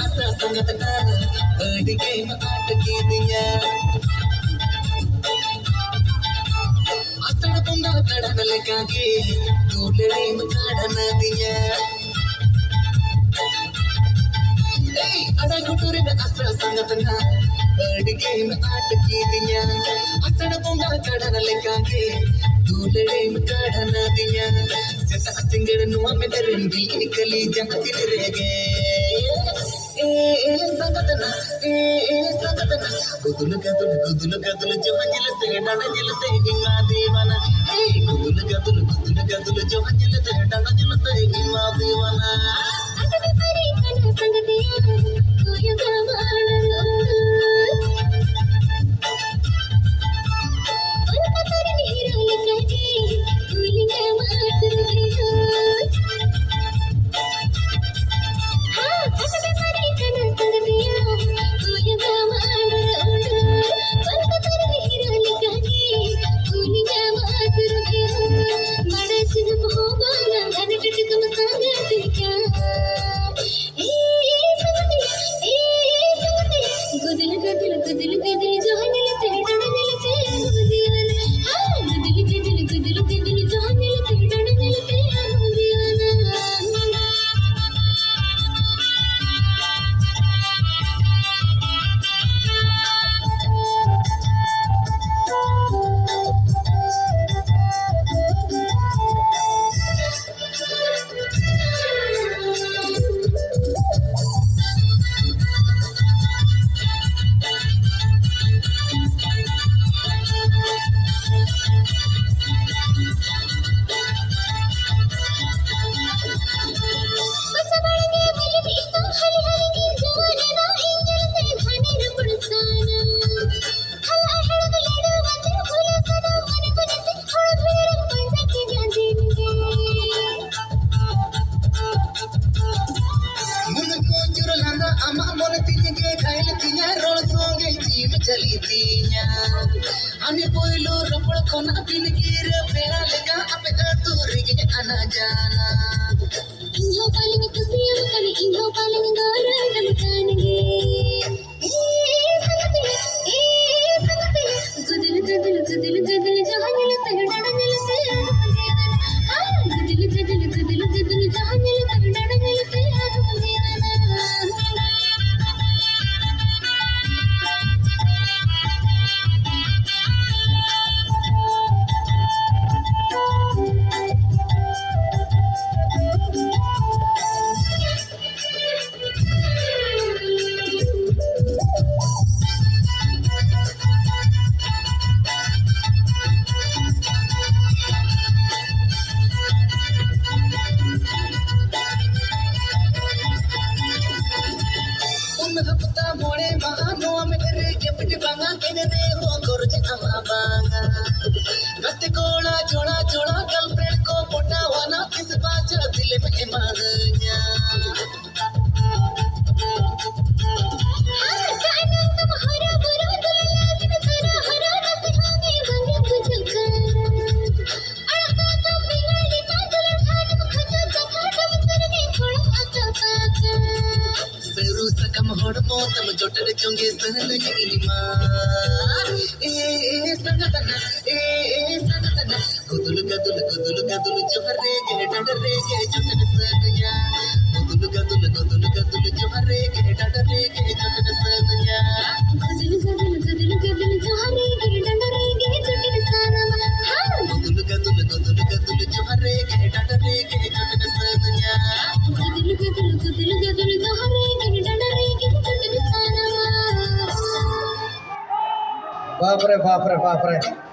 असा संगत ना अडगे आट की दिया असड़ पुंगा कड़न लगे दूलड़े काढ़न दिया अड़ा गुटुरे असा संगत ना अडगे आट की दिया असड़ पुंगा कड़न लगे दूलड़े काढ़न दिया जैसा सिंगर नुआ में दरंगी निकली जहां रह गए संगतना गुदुल गदुल जो हंजलते डाना जलते हिमा दीवाना गुदुल गदुल जो हंजलते डाना जलते हिमा दीवाना अगले परी कना संगतिया कोई गवाना उनका तरन हीरो लगे तूलिंगा मात्र दिया हाँ अगले परी कना संगतिया कोई गवाना उनका तरन हीरो लगे तूलिंगा मात्र दिया बड़ा चुन मोहबाना गाने टटक मसाला दिया गुदुल जो हंजलते डाना जलते दीवाना हाँ गुदुल जो हंजलते डाना जलते दीवाना अमा मोर तिनगे खाइल तिया रोल सोंगे जीम चली तिया हने पोइलो रपड़ कोना तिनगीर पेड़ा लगा अपे दूर गे आना जाना इन्हो पालिंग तुसिया कने इन्हो पालिंग गोरा गमकानगे गुदुल जो हंजलते डाना जलते दीवाना हाँ गुदुल जो हंजलते डाना जलते दीवाना हपता मोड़े महानो में रे गिफ्ट बांगा केने रे हो गोरज अमा बांगा गत कोड़ा जोड़ा गर्लफ्रेंड को पोटा वाना किस बाजा दिल में मांगया सकम होड़मो तम जोटर चोंगे सहल गिरिमा संगतना गुदुल जो हरे गे डडरे गे जोटन सगया गुदुल जो हरे गे डडरे गे जोटन सगया गुदुल जो हरे गे डडरे गे जोटन सगया हाँ गुदुल जो हरे गे डडरे गे जोटन सगया गुदुल जो हरे गे डडरे गे जोटन सगया बाप रे